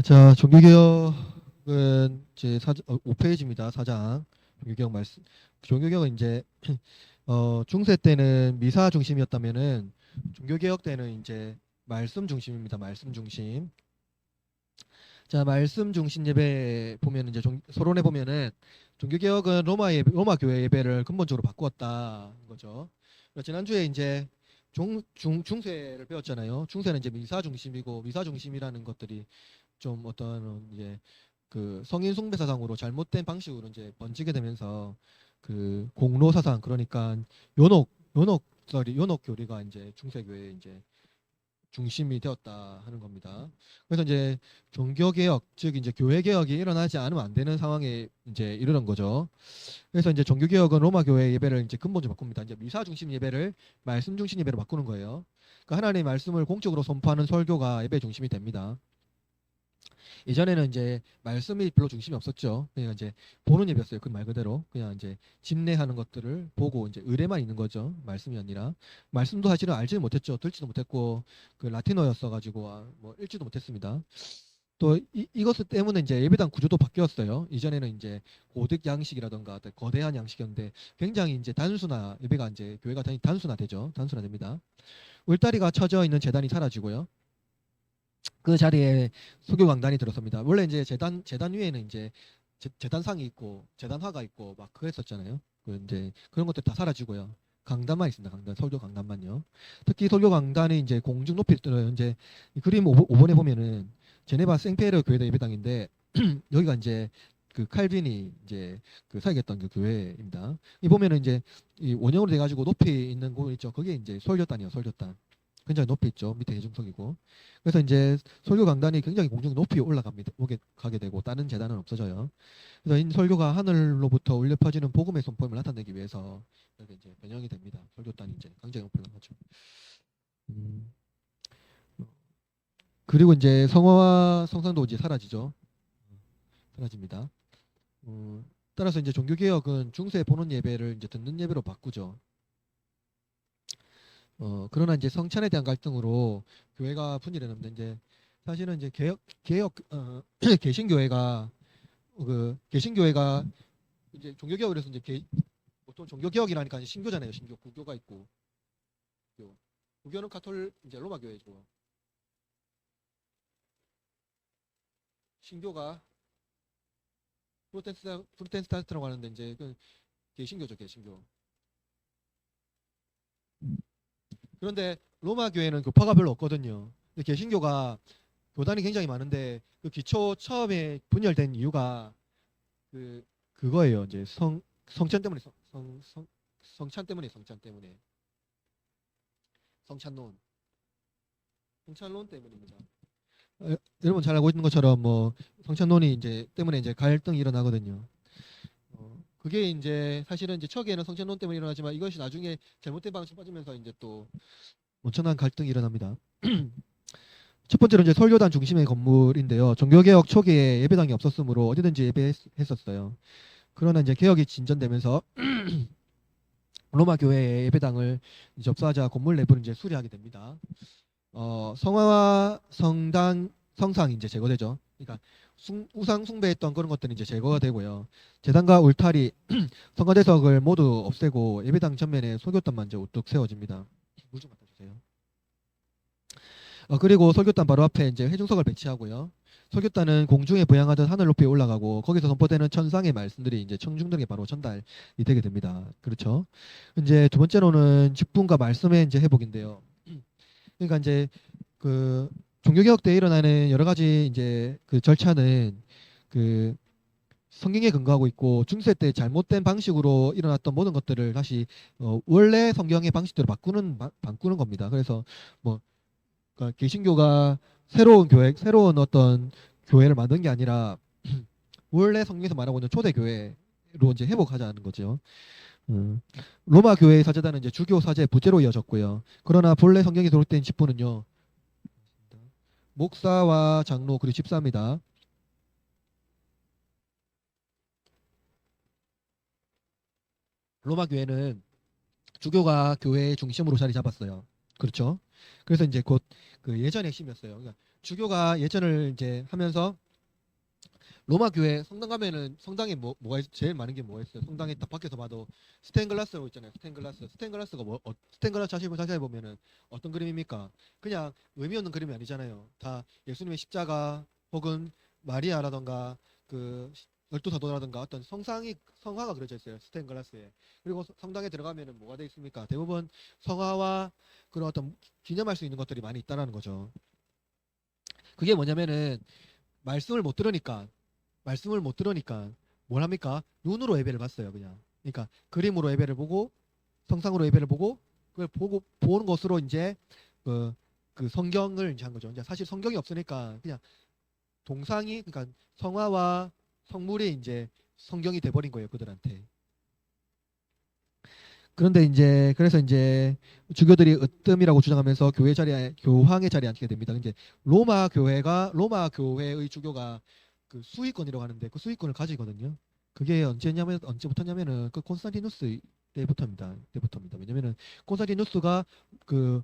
자, 종교개혁은 제 5페이지입니다. 4장. 종교개혁 말씀. 종교개혁은 이제 중세 때는 미사 중심이었다면은 종교개혁 때는 이제 말씀 중심입니다. 말씀 중심. 자, 말씀 중심 예배 보면 이제 서론에 보면은 종교개혁은 로마 교회 예배를 근본적으로 바꾸었다 거죠. 지난주에 이제 중세를 배웠잖아요. 중세는 이제 미사 중심이고 미사 중심이라는 것들이 좀 어떤 이제 그 성인 숭배 사상으로 잘못된 방식으로 이제 번지게 되면서 그 공로 사상, 그러니까 연옥 교리가 이제 중세교회에 이제 중심이 되었다 하는 겁니다. 그래서 이제 종교 개혁, 즉 이제 교회 개혁이 일어나지 않으면 안 되는 상황에 이제 이르는 거죠. 그래서 이제 종교 개혁은 로마 교회 예배를 이제 근본적으로 바꿉니다. 이제 미사 중심 예배를 말씀 중심 예배로 바꾸는 거예요. 그러니까 하나님의 말씀을 공적으로 선포하는 설교가 예배 중심이 됩니다. 예전에는 이제 말씀이 별로 중심이 없었죠. 그냥 이제 보는 예배였어요. 그 말 그대로 그냥 이제 집례하는 것들을 보고 이제 의례만 있는 거죠. 말씀이 아니라 말씀도 사실은 알지는 못했죠. 듣지도 못했고 그 라틴어였어 가지고 뭐 읽지도 못했습니다. 또 이것 때문에 이제 예배당 구조도 바뀌었어요. 이전에는 이제 고득 양식이라던가 거대한 양식이었는데 굉장히 이제 예배가 이제 교회가 단순화되죠. 단순화됩니다. 울타리가 쳐져 있는 제단이 사라지고요. 그 자리에 수교 강단이 들어섭니다. 원래 이제 재단 위에는 이제 재단상이 있고 재단화가 있고 막 그랬었잖아요. 그 이제 그런 것들 다 사라지고요. 강단만 있습니다. 강단, 설교 강단만요. 특히 설교 강단이 이제 공중 높이 뜨는 이제 이 그림 5번에 보면은 제네바 생페르 교회의 예배당인데 여기가 이제 그 칼빈이 이제 그 사역했던 그 교회입니다. 이 보면은 이제 이 원형으로 돼가지고 높이 있는 곳 있죠. 그게 이제 설교단이요, 설교단. 굉장히 높이 있죠. 밑에 대중석이고. 그래서 이제 설교 강단이 굉장히 공중 높이 가게 되고 다른 재단은 없어져요. 그래서 이 설교가 하늘로부터 울려 퍼지는 복음의 선포임을 나타내기 위해서 이렇게 이제 변형이 됩니다. 설교단이 이제 굉장히 높이 올라가죠. 음, 그리고 이제 성화와 성상도 이제 사라지죠. 사라집니다. 따라서 이제 종교개혁은 중세 보는 예배를 이제 듣는 예배로 바꾸죠. 그러나 이제 성찬에 대한 갈등으로 교회가 분열이 납니다. 이제 사실은 이제 개신교회가 개신교회가 이제 종교개혁을 해서 이제 보통 종교개혁이라니까 이제 신교잖아요. 신교, 구교가 있고 구교. 구교는 이제 로마 교회죠. 신교가 프로테스탄트라고 하는데 이제 그 개신교죠, 개신교. 그런데 로마 교회는 교파가 별로 없거든요. 근데 개신교가 교단이 굉장히 많은데 그 기초 처음에 분열된 이유가 그거예요. 이제 성찬 때문에 성찬 때문에 성찬론 성찬론 때문입니다. 여러분 잘 알고 있는 것처럼 뭐 성찬론이 이제 때문에 이제 갈등이 일어나거든요. 그게 이제 사실은 이제 초기에는 성찬론 때문에 일어나지만 이것이 나중에 잘못된 방식 빠지면서 이제 또 엄청난 갈등이 일어납니다. 첫 번째로 이제 설교단 중심의 건물인데요. 종교개혁 초기에 예배당이 없었으므로 어디든지 예배했었어요. 그러나 이제 개혁이 진전되면서 로마 교회의 예배당을 접수하자 건물 내부를 이제 수리하게 됩니다. 성화와 성상이 이제 제거되죠. 그러니까 우상 숭배했던 그런 것들이 이제 제거가 되고요. 제단과 울타리, 성가대석을 모두 없애고 예배당 전면에 소교단만 이제 우뚝 세워집니다. 물 좀 갖다 주세요. 그리고 설교단 바로 앞에 이제 회중석을 배치하고요. 설교단은 공중에 부양하듯 하늘 높이 올라가고 거기서 선포되는 천상의 말씀들이 이제 청중들에게 바로 전달이 되게 됩니다. 그렇죠? 이제 두 번째로는 직분과 말씀의 이제 회복인데요. 그러니까 이제 그 종교개혁 때 일어나는 여러 가지 이제 그 절차는 그 성경에 근거하고 있고 중세 때 잘못된 방식으로 일어났던 모든 것들을 다시 원래 성경의 방식대로 바꾸는 겁니다. 그래서 뭐 그러니까 개신교가 새로운 어떤 교회를 만든 게 아니라 원래 성경에서 말하고 있는 초대 교회로 이제 회복하자는 거죠. 음, 로마 교회의 사제단은 이제 주교 사제 부제로 이어졌고요. 그러나 본래 성경이 기록된 직분은요, 목사와 장로 그리고 집사입니다. 로마 교회는 주교가 교회의 중심으로 자리 잡았어요. 그렇죠? 그래서 이제 곧 그 예전의 핵심이었어요. 그러니까 주교가 예전을 이제 하면서 로마 교회 성당 가면은 성당에 뭐가 제일 많은 게 뭐가 있어요? 성당에 딱 밖에서 봐도 스테인글라스라고 있잖아요. 스테인글라스. 스테인글라스가 스테인글라스 자세히 보면은 어떤 그림입니까? 그냥 의미 없는 그림이 아니잖아요. 다 예수님의 십자가 혹은 마리아라던가 그 열두 사도라든가 어떤 성화가 그려져 있어요. 스테인글라스에. 그리고 성당에 들어가면은 뭐가 돼 있습니까? 대부분 성화와 그런 어떤 기념할 수 있는 것들이 많이 있다라는 거죠. 그게 뭐냐면은 말씀을 못 들으니까 말씀을 못 들으니까 뭘 합니까? 눈으로 예배를 봤어요, 그냥. 그러니까 그림으로 예배를 보고 성상으로 예배를 보고 그걸 보고 보는 것으로 이제 그, 그 성경을 이제 한 거죠. 이제 사실 성경이 없으니까 그냥 동상이 그러니까 성화와 성물이 이제 성경이 돼버린 거예요, 그들한테. 그런데 이제 그래서 이제 주교들이 으뜸이라고 주장하면서 교회 자리에 교황의 자리에 앉게 됩니다. 이제 로마 교회의 주교가 그 수위권이라고 하는데 그 수위권을 가지거든요. 그게 언제부터냐면은 그 콘스탄티누스 때부터입니다. 때부터입니다. 왜냐면은 콘스탄티누스가 그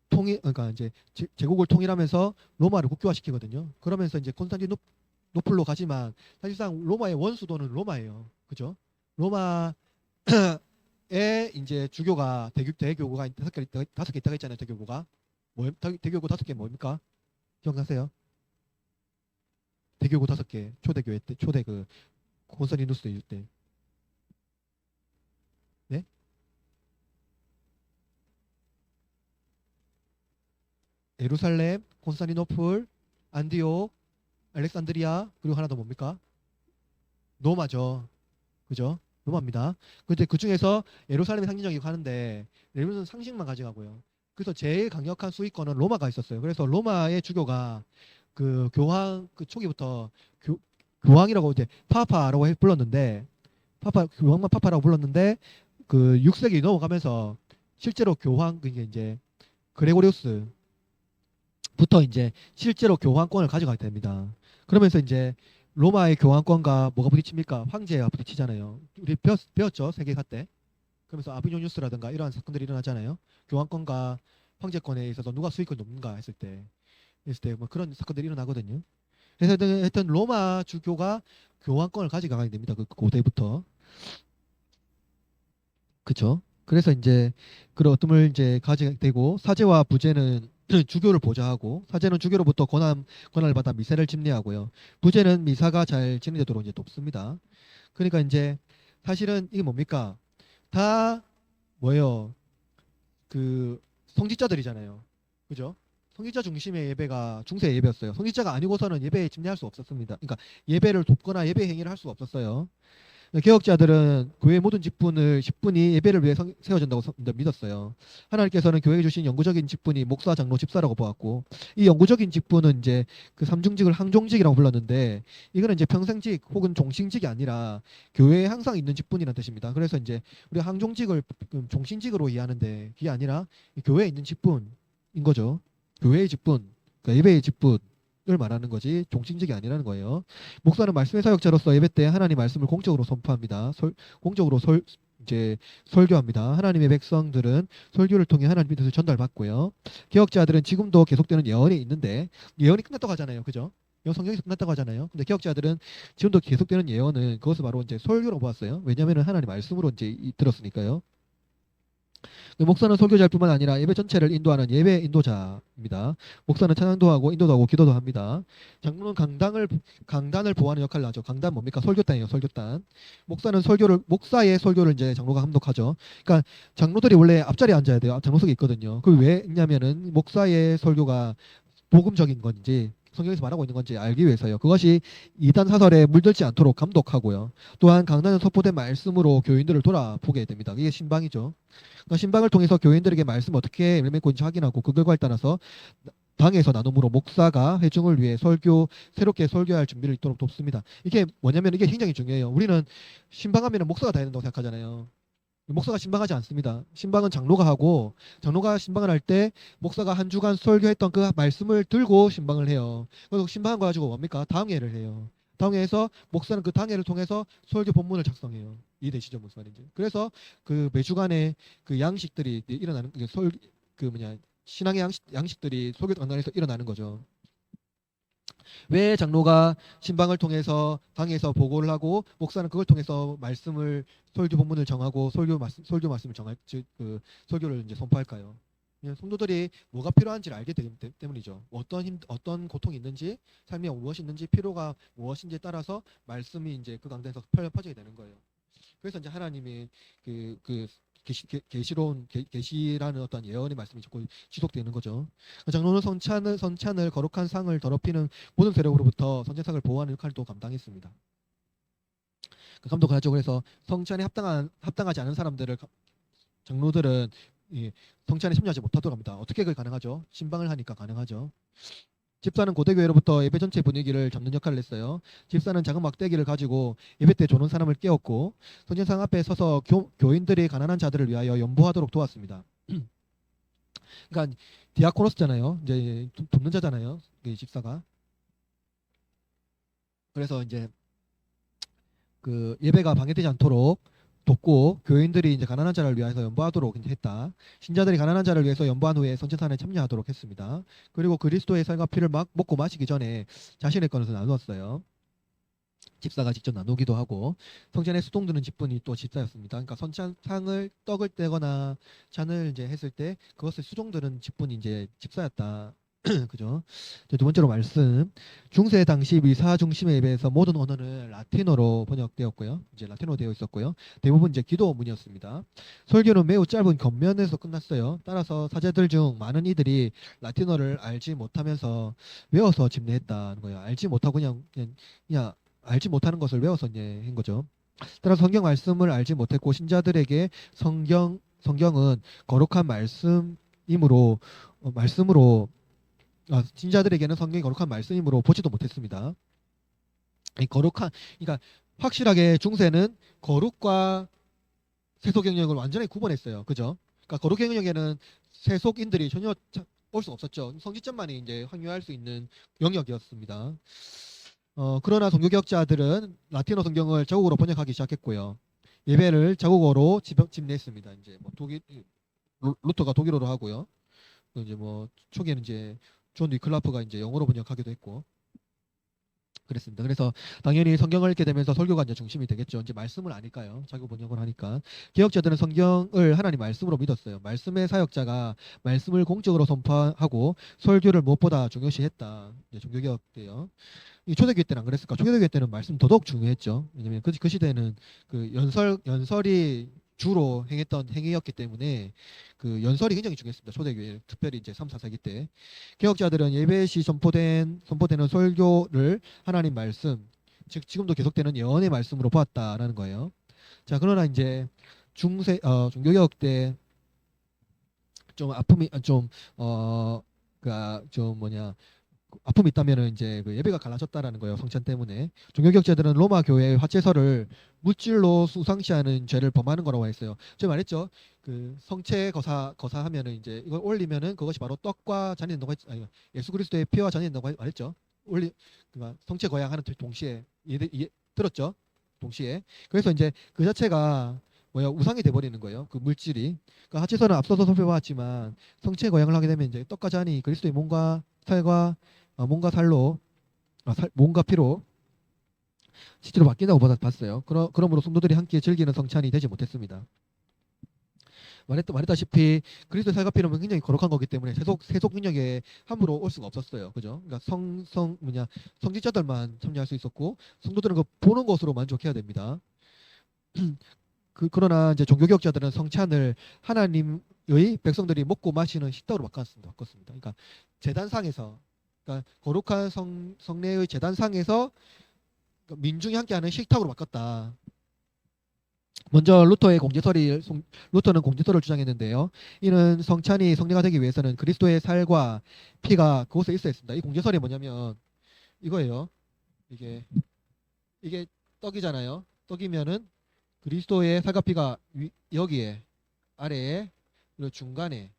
통일 그러니까 이제 제국을 통일하면서 로마를 국교화시키거든요. 그러면서 이제 콘스탄티노플로 가지만 사실상 로마의 원수도는 로마예요. 그죠? 로마 에 이제 주교가 대교구가 다섯 개 있다고 했잖아요. 대교구가 대교구 다섯 개 뭡니까? 기억나세요? 대교구 다섯 개 초대교회 때 초대 그 콘스탄티누스 있을 때 네? 예루살렘, 콘스탄티노플, 안디옥, 알렉산드리아 그리고 하나 더 뭡니까? 로마죠. 그죠? 로마입니다. 근데 그 중에서 예루살렘이 상징적이고 하는데 예루살렘은 상징만 가져가고요. 그래서 제일 강력한 수익권은 로마가 있었어요. 그래서 로마의 주교가 그 교황 그 초기부터 교황이라고 이제 파파라고 불렀는데 교황만 파파라고 불렀는데 그 6세기 넘어가면서 실제로 교황 그게 이제 그레고리우스부터 이제 실제로 교황권을 가져가게 됩니다. 그러면서 이제 로마의 교황권과 뭐가 부딪힙니까? 황제가 부딪히잖아요. 우리 배웠죠? 세계사 때. 그러면서 아비뇨뉴스라든가 이러한 사건들이 일어나잖아요. 교황권과 황제권에 있어서 누가 수익을 높는가 했을 때 뭐 그런 사건들이 일어나거든요. 그래서 하여튼 로마 주교가 교황권을 가져가게 됩니다. 그 고대부터. 그쵸? 그래서 이제 그런 어둠을 이제 가지게 되고 사제와 부제는 주교를 보좌하고 사제는 주교로부터 권한을 받아 미사를 집례하고요. 부제는 미사가 잘 진행되도록 이제 돕습니다. 그러니까 이제 사실은 이게 뭡니까? 다 뭐예요? 그 성직자들이잖아요. 그죠? 성직자 중심의 예배가 중세 예배였어요. 성직자가 아니고서는 예배에 집례할 수 없었습니다. 그러니까 예배를 돕거나 예배 행위를 할 수 없었어요. 개혁자들은 교회 모든 직분이 예배를 위해 세워진다고 믿었어요. 하나님께서는 교회에 주신 영구적인 직분이 목사, 장로, 집사라고 보았고 이 영구적인 직분은 이제 그 삼중직을 항종직이라고 불렀는데 이거는 이제 평생직 혹은 종신직이 아니라 교회에 항상 있는 직분이라는 뜻입니다. 그래서 이제 우리가 항종직을 종신직으로 이해하는데 그게 아니라 교회에 있는 직분인 거죠. 교회의 직분, 그러니까 예배의 직분 을 말하는 거지 종신직이 아니라는 거예요. 목사는 말씀의 사역자로서 예배 때 하나님 말씀을 공적으로 선포합니다. 공적으로 이제 설교합니다. 하나님의 백성들은 설교를 통해 하나님의 뜻을 전달받고요. 개혁자들은 지금도 계속되는 예언이 있는데 예언이 끝났다고 하잖아요. 그죠? 성경에서 끝났다고 하잖아요. 근데 개혁자들은 지금도 계속되는 예언은 그것을 바로 이제 설교로 보았어요. 왜냐하면 하나님 말씀으로 이제 들었으니까요. 목사는 설교자뿐만 아니라 예배 전체를 인도하는 예배 인도자입니다. 목사는 찬양도 하고 인도도 하고 기도도 합니다. 장로는 강단을 보호하는 역할을 하죠. 강단 뭡니까? 설교단이에요. 설교단. 목사의 설교를 이제 장로가 감독하죠. 그러니까 장로들이 원래 앞자리에 앉아야 돼요. 장로석에 있거든요. 그 왜 있냐면은 목사의 설교가 복음적인 건지 성경에서 말하고 있는 건지 알기 위해서요. 그것이 이단 사설에 물들지 않도록 감독하고요. 또한 강단은 선포된 말씀으로 교인들을 돌아보게 됩니다. 이게 신방이죠. 그러니까 신방을 통해서 교인들에게 말씀 어떻게 맺고 있는지 확인하고 그 결과에 따라서 당에서 나눔으로 목사가 회중을 위해 새롭게 설교할 준비를 있도록 돕습니다. 이게 뭐냐면 이게 굉장히 중요해요. 우리는 신방하면 목사가 다 해야 된다고 생각하잖아요. 목사가 신방하지 않습니다. 신방은 장로가 하고 장로가 신방을 할 때 목사가 한 주간 설교했던 그 말씀을 들고 신방을 해요. 그래서 신방한 거 가지고 뭡니까? 당회를 해요. 당회에서 목사는 그 당회를 통해서 설교 본문을 작성해요. 이해되시죠, 무슨 말인지? 그래서 그 매주간에 그 양식들이 일어나는 그 뭐냐 신앙의 양식들이 설교 강단에서 일어나는 거죠. 왜 장로가 신방을 통해서 당에서 보고를 하고 목사는 그걸 통해서 말씀을 설교 본문을 정하고 설교 말씀을 정할 그 설교를 이제 선포할까요? 그냥 성도들이 뭐가 필요한지를 알게 되기 때문이죠. 어떤 고통이 있는지, 삶에 무엇이 있는지, 필요가 무엇인지에 따라서 말씀이 이제 그 강단에서 퍼지게 되는 거예요. 그래서 이제 하나님이 그 계시라는 어떤 예언의 말씀이 자꾸 지속되는 거죠. 장로는 선찬을 거룩한 상을 더럽히는 모든 세력으로부터 선제상을 보호하는 역할을 또 감당했습니다. 그 감독을 하죠. 그래서 성찬에 합당하지 않은 사람들을 장로들은 이 성찬에 참여하지 못하도록 합니다. 어떻게 그게 가능하죠? 신방을 하니까 가능하죠. 집사는 고대교회로부터 예배 전체 분위기를 잡는 역할을 했어요. 집사는 작은 막대기를 가지고 예배 때 조는 사람을 깨웠고 선진상 앞에 서서 교인들이 가난한 자들을 위하여 연보하도록 도왔습니다. 그러니까 디아코노스잖아요. 이제 돕는 자잖아요. 이 집사가. 그래서 이제 그 예배가 방해되지 않도록 돕고 교인들이 이제 가난한 자를 위해서 연보하도록 이제 했다. 신자들이 가난한 자를 위해서 연보한 후에 선제산에 참여하도록 했습니다. 그리고 그리스도의 살과 피를 막 먹고 마시기 전에 자신의 것을 나누었어요. 집사가 직접 나누기도 하고 성전에 수동드는 직분이 또 집사였습니다. 그러니까 선찬상을 떡을 떼거나 잔을 이제 했을 때 그것을 수종드는 직분이 이제 집사였다. 그죠? 두 번째로 말씀. 중세 당시 미사 중심의 예배에서 모든 언어는 라틴어로 번역되었고요. 이제 라틴어로 되어 있었고요. 대부분 이제 기도문이었습니다. 설교는 매우 짧은 겉면에서 끝났어요. 따라서 사제들 중 많은 이들이 라틴어를 알지 못하면서 외워서 집례했다는 거예요. 알지 못하고 그냥 알지 못하는 것을 외워서 이제 한 거죠. 따라서 성경 말씀을 알지 못했고 신자들에게 성경은 거룩한 말씀으로 신자들에게는 성경이 거룩한 말씀이므로 보지도 못했습니다. 이 그러니까 확실하게 중세는 거룩과 세속 영역을 완전히 구분했어요. 그죠? 그러니까 거룩 영역에는 세속인들이 전혀 올 수 없었죠. 성직자만이 이제 확률할 수 있는 영역이었습니다. 그러나 종교개혁자들은 라틴어 성경을 자국어로 번역하기 시작했고요. 예배를 자국어로 집례했습니다. 이제 뭐 루터가 독일어로 하고요. 이제 뭐 초기에는 이제 존 위클라프가 이제 영어로 번역하기도 했고 그랬습니다. 그래서 당연히 성경을 읽게 되면서 설교가 이제 중심이 되겠죠. 이제 말씀을 아니까요. 자기 번역을 하니까. 개혁자들은 성경을 하나님 말씀으로 믿었어요. 말씀의 사역자가 말씀을 공적으로 선포하고 설교를 무엇보다 중요시했다. 이제 종교개혁 때요. 이 초대교회 때는 안 그랬을까? 초대교회 때는 말씀 더더욱 중요했죠. 왜냐면 그 시대는 그 연설이 주로 행했던 행위였기 때문에 그 연설이 굉장히 중요했습니다. 초대교회 특별히 이제 3, 4세기 때 개혁자들은 예배 시 선포되는 설교를 하나님 말씀 즉 지금도 계속되는 예언의 말씀으로 보았다라는 거예요. 자 그러나 이제 종교개혁 때 좀 아픔이 좀 뭐냐 아픔이 있다면은 이제 그 예배가 갈라졌다라는 거예요. 성찬 때문에. 종교개혁자들은 로마 교회의 화채서를 물질로 수상시하는 죄를 범하는 거라고 했어요. 제가 말했죠. 그 성체 거사하면은 이제 이걸 올리면은 그것이 바로 떡과 잔이 된다고 아니 예수 그리스도의 피와 잔이 된다고 말했죠. 그러니까 성체 거양하는 동시에 들었죠. 동시에. 그래서 이제 그 자체가 우상이 돼버리는 거예요. 그 물질이. 그러니까 화채서는 앞서서 살펴봤지만 성체 거양을 하게 되면 이제 떡과 잔이 그리스도의 몸과 살과 몸과 살로 몸과 피로 실제로 바뀐다고 봤어요. 그러므로 성도들이 함께 즐기는 성찬이 되지 못했습니다. 말했다시피 그리스도의 살과 피는 굉장히 거룩한 거기 때문에 세속 영역에 함부로 올 수가 없었어요. 그죠? 그러니까 성직자들만 참여할 수 있었고 성도들은 그 보는 것으로 만족해야 됩니다. 그러나 이제 종교개혁자들은 성찬을 하나님의 백성들이 먹고 마시는 식탁으로 바꿨습니다. 그러니까 제단상에서 그러니까 거룩한 성례의 제단상에서 민중이 함께하는 식탁으로 바꿨다. 먼저 루터는 공제설을 주장했는데요. 이는 성찬이 성례가 되기 위해서는 그리스도의 살과 피가 그곳에 있어야 했습니다. 이 공제설이 뭐냐면 이거예요. 이게 떡이잖아요. 떡이면은 그리스도의 살과 피가 여기에 아래에 그리고 중간에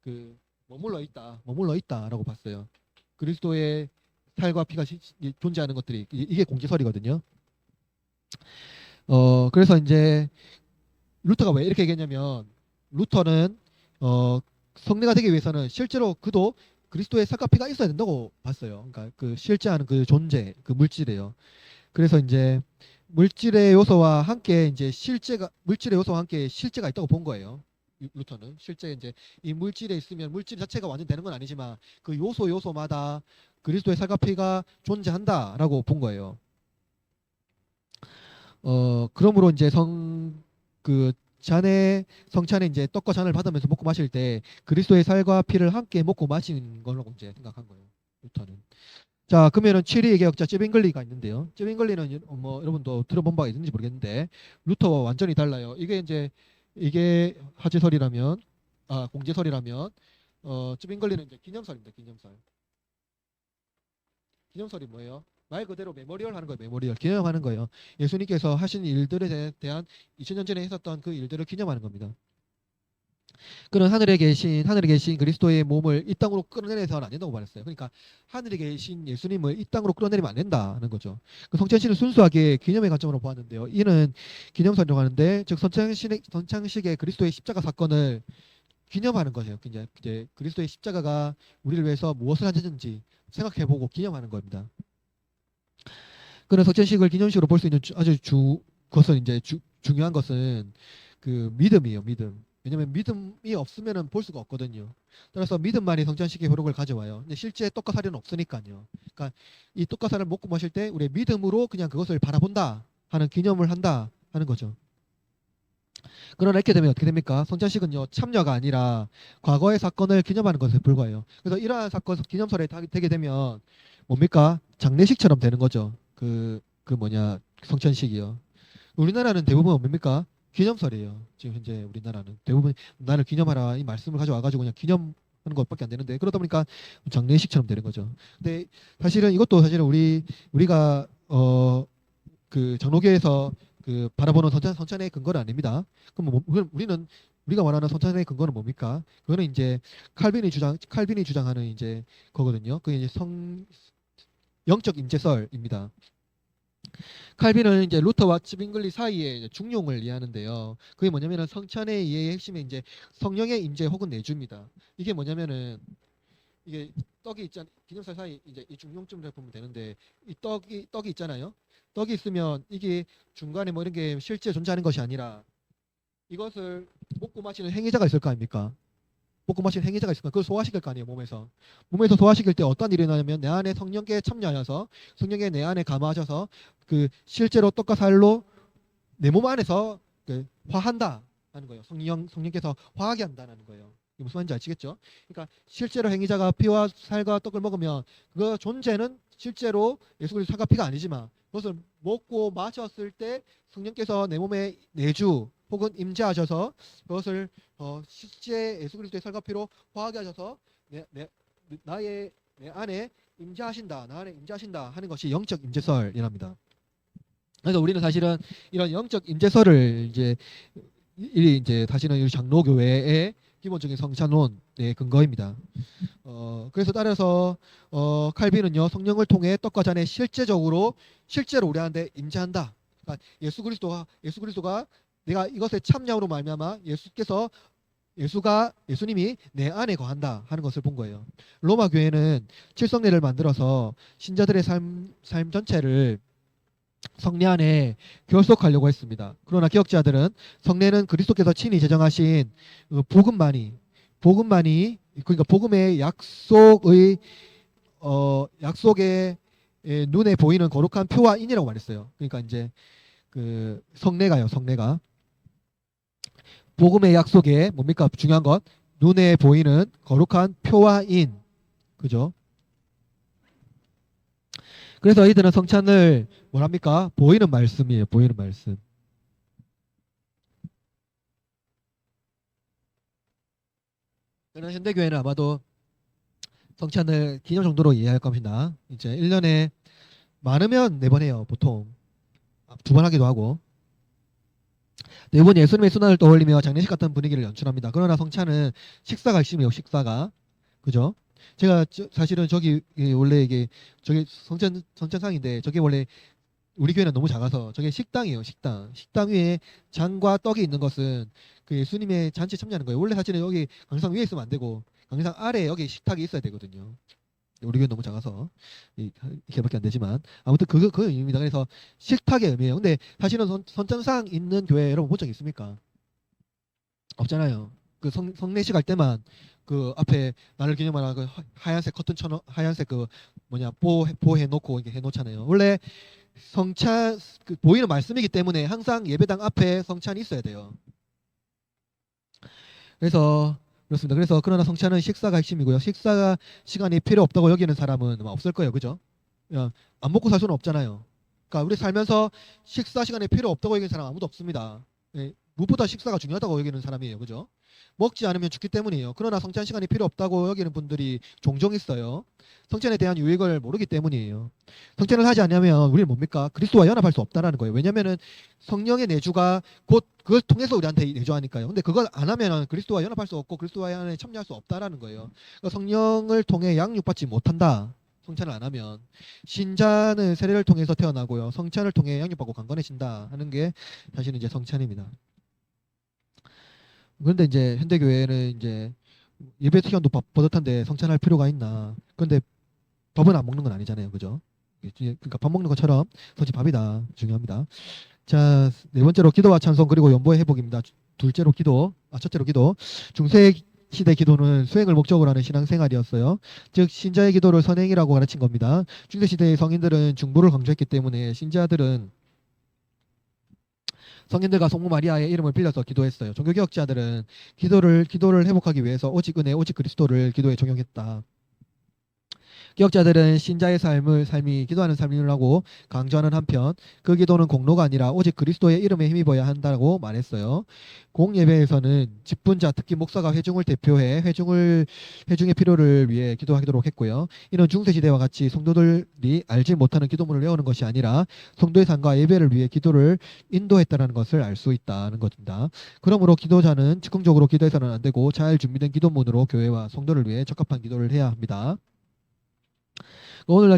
그 머물러 있다라고 봤어요. 그리스도의 살과 피가 존재하는 것들이 이게 공제설이거든요. 그래서 이제 루터가 왜 이렇게 얘기했냐면 루터는 성례가 되기 위해서는 실제로 그도 그리스도의 살과 피가 있어야 된다고 봤어요. 그러니까 그 실제하는 그 존재, 그 물질이에요. 그래서 이제 물질의 요소와 함께 이제 실제가 물질의 요소와 함께 실제가 있다고 본 거예요. 루터는 실제 이제 이 물질에 있으면 물질 자체가 완전되는 건 아니지만 그 요소마다 그리스도의 살과 피가 존재한다라고 본 거예요. 그러므로 이제 그 성찬에 이제 떡과 잔을 받으면서 먹고 마실 때 그리스도의 살과 피를 함께 먹고 마시는 거라고 이제 생각한 거예요. 루터는. 자, 그러면은 7위의 개혁자 쯔빙글리가 있는데요. 쯔빙글리는 뭐 여러분도 들어본 바가 있는지 모르겠는데 루터와 완전히 달라요. 이게 화제설이라면 공제설이라면 쯔빙글리는 이제 기념설입니다. 기념설이 뭐예요? 말 그대로 메모리얼 하는 거예요. 메모리얼. 기념하는 거예요. 예수님께서 하신 일들에 대한 2000년 전에 했었던 그 일들을 기념하는 겁니다. 그런 하늘에 계신 그리스도의 몸을 이 땅으로 끌어내서는 안 된다고 말했어요. 그러니까 하늘에 계신 예수님을 이 땅으로 끌어내리면 안 된다는 거죠. 그 성찬식은 순수하게 기념의 관점으로 보았는데요. 이는 기념설이라고 하는데 즉 성찬식의 그리스도의 십자가 사건을 기념하는 거예요. 이제 그리스도의 십자가가 우리를 위해서 무엇을 하셨는지 생각해보고 기념하는 겁니다. 그런 성찬식을 기념식으로 볼 수 있는 그것은 이제 중요한 것은 그 믿음이에요. 믿음. 왜냐하면 믿음이 없으면 볼 수가 없거든요. 따라서 믿음만이 성찬식의 효력을 가져와요. 근데 실제 떡과 살은 없으니까요. 그러니까 이 떡과 살을 먹고 마실 때 우리의 믿음으로 그냥 그것을 바라본다 하는 기념을 한다 하는 거죠. 그러나 이렇게 되면 어떻게 됩니까? 성찬식은요 참여가 아니라 과거의 사건을 기념하는 것에 불과해요. 그래서 이러한 사건 기념설에 되게 되면 뭡니까? 장례식처럼 되는 거죠. 성찬식이요. 우리나라는 대부분 뭡니까? 기념설이에요. 지금 현재 우리나라는 대부분 나를 기념하라 이 말씀을 가져와가지고 그냥 기념하는 것밖에 안 되는데 그러다 보니까 장례식처럼 되는 거죠. 근데 사실은 이것도 사실은 우리가 그 장로교에서 그 바라보는 성찬의 근거는 아닙니다. 그럼 우리가 말하는 성찬의 근거는 뭡니까? 그거는 이제 칼빈이 주장하는 이제 거거든요. 그게 이제 영적 임재설입니다. 칼빈은 이제 루터와 츠빙글리 사이의 이제 중용을 이해하는데요. 그게 뭐냐면은 성찬의 이해의 핵심이 이제 성령의 임재 혹은 내주입니다. 이게 뭐냐면은 이게 떡이 있잖아요. 기념사 사이 이제 이 중용점을 보면 되는데 이 떡이 있잖아요. 떡이 있으면 이게 중간에 뭐 이런 게 실제 존재하는 것이 아니라 이것을 먹고 마시는 행위자가 있을 거 아닙니까? 먹고 마시는 행위자가 있으니까 그걸 소화시킬 거 아니에요. 몸에서 소화시킬 때 어떤 일이 일어나냐면 내 안에 성령께 참여하셔서 성령의 내 안에 감화하셔서 그 실제로 떡과 살로 내 몸 안에서 그 화한다 하는 거예요. 성령께서 화하게 한다는 거예요. 이게 무슨 말인지 아시겠죠? 그러니까 실제로 행위자가 피와 살과 떡을 먹으면 그 존재는 실제로 예수 그리스도 살과 피가 아니지만 그것을 먹고 마셨을 때 성령께서 내 몸에 내주 혹은 임재하셔서 그것을 실제 예수 그리스도의 살과 피로 화하게 하셔서 내 안에 임재하신다, 나 안에 임재하신다 하는 것이 영적 임재설이랍니다. 그래서 우리는 사실은 이런 영적 임재설을 이제 다시는 이 장로교회의 기본적인 성찬론의 근거입니다. 그래서 따라서 칼빈은요 성령을 통해 떡과 잔에 실제로 우리한테 임재한다. 그러니까 예수가 내가 이것에 참여함으로 말미암아 예수님이 내 안에 거한다 하는 것을 본 거예요. 로마 교회는 칠성례를 만들어서 신자들의 삶 전체를 성례 안에 결속하려고 했습니다. 그러나 기억자들은 성례는 그리스도께서 친히 제정하신 복음만이 그러니까 복음의 약속의 눈에 보이는 거룩한 표와 인이라고 말했어요. 그러니까 이제 그 성례가 복음의 약속에 뭡니까? 중요한 것 눈에 보이는 거룩한 표와 인 그죠? 그래서 이들은 성찬을 뭐랍니까? 보이는 말씀이에요. 보이는 말씀. 그러나 현대교회는 아마도 성찬을 기념 정도로 이해할 겁니다. 이제 1년에 많으면 4번 해요. 보통 2번 하기도 하고. 대부분 예수님의 순환을 떠올리며 장례식 같은 분위기를 연출합니다. 그러나 성찬은 식사가 핵심이에요. 식사가. 그죠? 제가 사실은 원래 이게 저기 성찬상인데 저게 원래 우리 교회는 너무 작아서 저게 식당이에요. 식당 위에 장과 떡이 있는 것은 그 예수님의 잔치에 참여하는 거예요. 원래 사실은 여기 강상 위에 있으면 안 되고 강상 아래에 여기 식탁이 있어야 되거든요. 우리 교회 너무 작아서 이렇게밖에 안 되지만 아무튼 그 의미입니다. 그래서 식탁의 의미예요. 근데 사실은 선전상 있는 교회 여러분 본 적 있습니까? 없잖아요. 그 성례식 할 때만 그 앞에 나를 기념하라 그 하얀색 커튼 하얀색 그 뭐냐 보해 놓고 이렇게 해 놓잖아요. 원래 성찬 그 보이는 말씀이기 때문에 항상 예배당 앞에 성찬이 있어야 돼요. 그래서 그렇습니다. 그래서 그러나 성찬은 식사가 핵심이고요. 식사 시간이 필요 없다고 여기는 사람은 아마 없을 거예요. 그죠? 안 먹고 살 수는 없잖아요. 그러니까 우리 살면서 식사 시간이 필요 없다고 여기는 사람 아무도 없습니다. 예, 무엇보다 식사가 중요하다고 여기는 사람이에요. 그죠? 먹지 않으면 죽기 때문이에요. 그러나 성찬 시간이 필요 없다고 여기는 분들이 종종 있어요. 성찬에 대한 유익을 모르기 때문이에요. 성찬을 하지 않으면 우리는 뭡니까? 그리스도와 연합할 수 없다라는 거예요. 왜냐하면 성령의 내주가 곧 그걸 통해서 우리한테 내주하니까요. 근데 그걸 안 하면 그리스도와 연합할 수 없고 그리스도와 연합에 참여할 수 없다라는 거예요. 그러니까 성령을 통해 양육받지 못한다. 성찬을 안 하면 신자는 세례를 통해서 태어나고요. 성찬을 통해 양육받고 강건해진다 하는 게 사실은 이제 성찬입니다. 그런데 이제 현대교회는 이제 예배 시간도 버젓한데 성찬할 필요가 있나? 그런데 밥은 안 먹는 건 아니잖아요, 그죠? 그러니까 밥 먹는 것처럼 솔직히 밥이다 중요합니다. 자, 네 번째로 기도와 찬송 그리고 연보의 회복입니다. 둘째로 기도, 첫째로 기도. 중세 시대 기도는 수행을 목적으로 하는 신앙생활이었어요. 즉 신자의 기도를 선행이라고 가르친 겁니다. 중세 시대의 성인들은 중보를 강조했기 때문에 신자들은 성인들과 성모 마리아의 이름을 빌려서 기도했어요. 종교개혁자들은 기도를 회복하기 위해서 오직 은혜, 오직 그리스도를 기도에 적용했다. 개혁자들은 신자의 삶이 기도하는 삶이라고 강조하는 한편 그 기도는 공로가 아니라 오직 그리스도의 이름에 힘입어야 한다고 말했어요. 공예배에서는 직분자 특히 목사가 회중을 대표해 회중의 필요를 위해 기도하도록 했고요. 이는 중세시대와 같이 성도들이 알지 못하는 기도문을 외우는 것이 아니라 성도의 삶과 예배를 위해 기도를 인도했다는 것을 알 수 있다는 것입니다. 그러므로 기도자는 즉흥적으로 기도해서는 안 되고 잘 준비된 기도문으로 교회와 성도를 위해 적합한 기도를 해야 합니다. 오늘날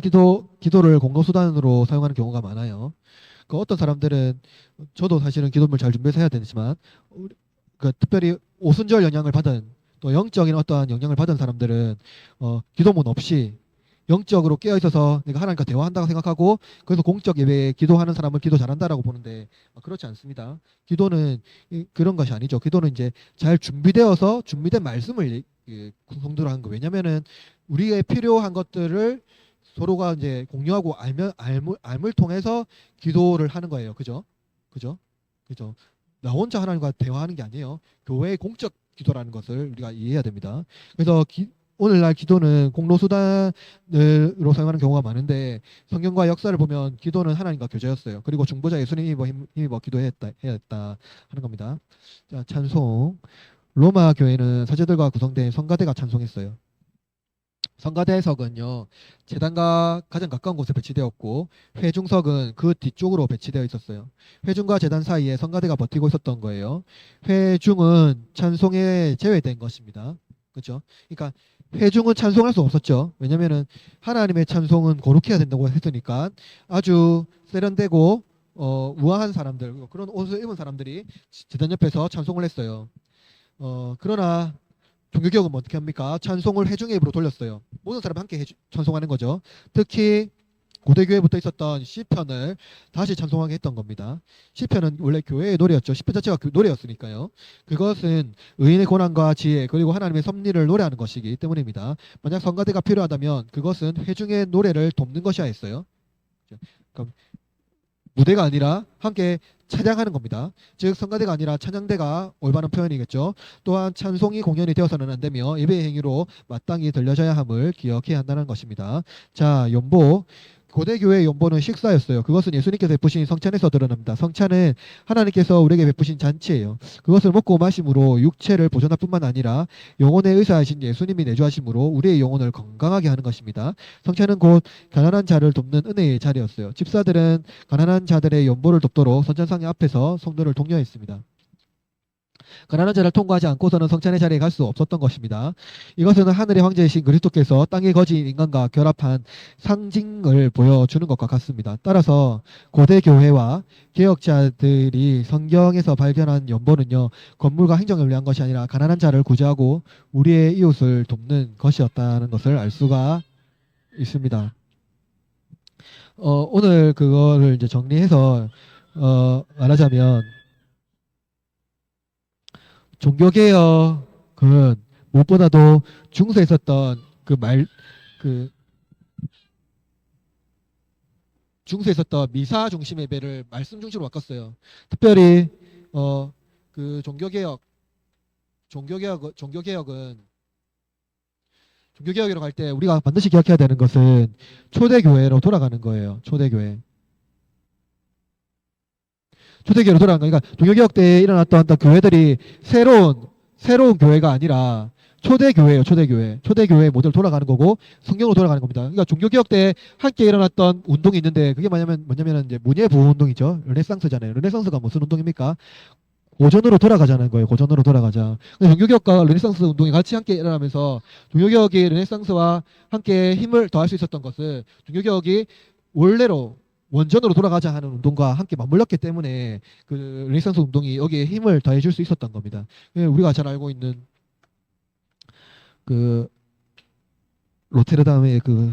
기도를 공로수단으로 사용하는 경우가 많아요. 그 어떤 사람들은 저도 사실은 기도를 잘 준비해서 해야 되지만 특별히 오순절 영향을 받은 또 영적인 어떠한 영향을 받은 사람들은 기도문 없이 영적으로 깨어 있어서 내가 하나님과 대화한다고 생각하고 그래서 공적 예배에 기도하는 사람을 기도 잘한다라고 보는데 그렇지 않습니다. 기도는 그런 것이 아니죠. 기도는 이제 잘 준비되어서 준비된 말씀을 성도로 하는 거. 왜냐면은 우리의 필요한 것들을 서로가 이제 공유하고 알을 통해서 기도를 하는 거예요. 그죠? 그죠? 그죠? 나 혼자 하나님과 대화하는 게 아니에요. 교회의 공적 기도라는 것을 우리가 이해해야 됩니다. 그래서 오늘날 기도는 공로수단으로 사용하는 경우가 많은데 성경과 역사를 보면 기도는 하나님과 교제였어요. 그리고 중보자 예수님이 힘입어 기도해야 했다 하는 겁니다. 자, 찬송. 로마 교회는 사제들과 구성된 성가대가 찬송했어요. 성가대석은요 제단과 가장 가까운 곳에 배치되었고 회중석은 그 뒤쪽으로 배치되어 있었어요. 회중과 제단 사이에 성가대가 버티고 있었던 거예요. 회중은 찬송에 제외된 것입니다. 그렇죠? 그러니까 회중은 찬송할 수 없었죠. 왜냐면은 하나님의 찬송은 거룩해야 된다고 했으니까 아주 세련되고 우아한 사람들 그런 옷을 입은 사람들이 제단 옆에서 찬송을 했어요. 그러나 종교개혁은 어떻게 합니까? 찬송을 회중의 입으로 돌렸어요. 모든 사람이 함께 찬송하는 거죠. 특히 고대교회부터 있었던 시편을 다시 찬송하게 했던 겁니다. 시편은 원래 교회의 노래였죠. 시편 자체가 그 노래였으니까요. 그것은 의인의 고난과 지혜 그리고 하나님의 섭리를 노래하는 것이기 때문입니다. 만약 성가대가 필요하다면 그것은 회중의 노래를 돕는 것이야 했어요. 그러니까 무대가 아니라 함께 찬양하는 겁니다. 즉 성가대가 아니라 찬양대가 올바른 표현이겠죠. 또한 찬송이 공연이 되어서는 안 되며 예배의 행위로 마땅히 들려져야 함을 기억해야 한다는 것입니다. 자, 연보. 고대교회의 연보는 식사였어요. 그것은 예수님께서 베푸신 성찬에서 드러납니다. 성찬은 하나님께서 우리에게 베푸신 잔치예요. 그것을 먹고 마심으로 육체를 보존할 뿐만 아니라 영혼의 의사이신 예수님이 내주하심으로 우리의 영혼을 건강하게 하는 것입니다. 성찬은 곧 가난한 자를 돕는 은혜의 자리였어요. 집사들은 가난한 자들의 연보를 돕도록 선전상의 앞에서 성도를 독려했습니다. 가난한 자를 통과하지 않고서는 성찬의 자리에 갈 수 없었던 것입니다. 이것은 하늘의 황제이신 그리스도께서 땅에 거진 인간과 결합한 상징을 보여주는 것과 같습니다. 따라서 고대 교회와 개혁자들이 성경에서 발견한 연보는요, 건물과 행정을 위한 것이 아니라 가난한 자를 구제하고 우리의 이웃을 돕는 것이었다는 것을 알 수가 있습니다. 오늘 그거를 이제 정리해서 말하자면, 종교개혁은 무엇보다도 중세에 있었던 그 중세에 있었던 미사 중심의 예배를 말씀 중심으로 바꿨어요. 특별히 그 종교개혁으로 갈 때 우리가 반드시 기억해야 되는 것은 초대교회로 돌아가는 거예요. 초대교회로 돌아간 거니까 종교개혁 때 일어났던 어떤 교회들이 새로운 교회가 아니라 초대교회예요. 초대교회 모델로 돌아가는 거고 성경으로 돌아가는 겁니다. 그러니까 종교개혁 때 함께 일어났던 운동이 있는데 그게 뭐냐면 이제 문예보호 운동이죠. 르네상스잖아요. 르네상스가 무슨 운동입니까? 고전으로 돌아가자는 거예요. 고전으로 돌아가자. 종교개혁과 르네상스 운동이 같이 함께 일어나면서 종교개혁이 르네상스와 함께 힘을 더할 수 있었던 것은 종교개혁이 원전으로 돌아가자 하는 운동과 함께 맞물렸기 때문에 그 르네상스 운동이 여기에 힘을 더해줄 수 있었던 겁니다. 우리가 잘 알고 있는 그 로테르담의 그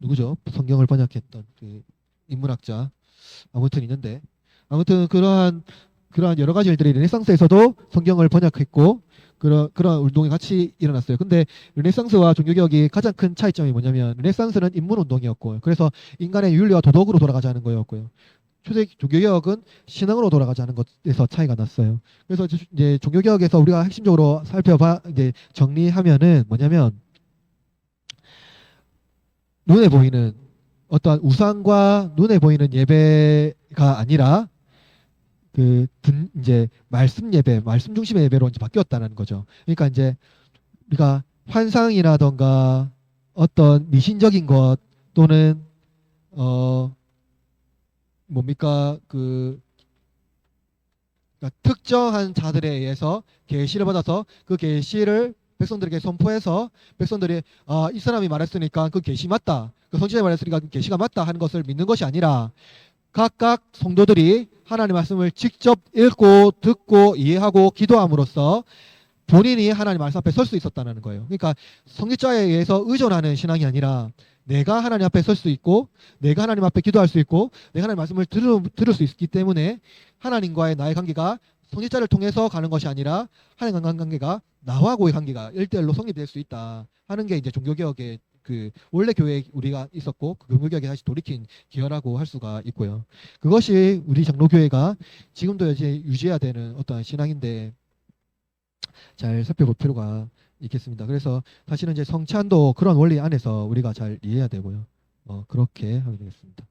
누구죠? 성경을 번역했던 그 인문학자 아무튼 있는데 아무튼 그러한 여러 가지 일들이 르네상스에서도 성경을 번역했고 그런 운동이 같이 일어났어요. 근데 르네상스와 종교개혁이 가장 큰 차이점이 뭐냐면 르네상스는 인문 운동이었고 그래서 인간의 윤리와 도덕으로 돌아가자는 거였고요. 초대 종교개혁은 신앙으로 돌아가자는 것에서 차이가 났어요. 그래서 이제 종교개혁에서 우리가 핵심적으로 이제 정리하면은 뭐냐면 눈에 보이는 어떠한 우상과 눈에 보이는 예배가 아니라 이제 말씀 예배, 말씀 중심의 예배로 이제 바뀌었다는 거죠. 그러니까 이제 우리가 환상이라던가 어떤 미신적인 것 또는 그러니까 특정한 자들에 의해서 계시를 받아서 그 계시를 백성들에게 선포해서 백성들이 이 사람이 말했으니까 그 계시 맞다. 그 선지자가 말했으니까 그 계시가 맞다 하는 것을 믿는 것이 아니라 각각 성도들이 하나님의 말씀을 직접 읽고 듣고 이해하고 기도함으로써 본인이 하나님 말씀 앞에 설 수 있었다는 거예요. 그러니까 성직자에 의해서 의존하는 신앙이 아니라 내가 하나님 앞에 설 수 있고 내가 하나님 앞에 기도할 수 있고 내가 하나님 말씀을 들을 수 있기 때문에 하나님과의 나의 관계가 성직자를 통해서 가는 것이 아니라 하나님과의 관계가 나와고의 관계가 1대1로 성립될 수 있다 하는 게 이제 종교개혁의 그 원래 교회에 우리가 있었고 그 종교개혁에 다시 돌이킨 기여라고 할 수가 있고요. 그것이 우리 장로교회가 지금도 이제 유지해야 되는 어떤 신앙인데 잘 살펴볼 필요가 있겠습니다. 그래서 사실은 이제 성찬도 그런 원리 안에서 우리가 잘 이해해야 되고요. 그렇게 하면 되겠습니다.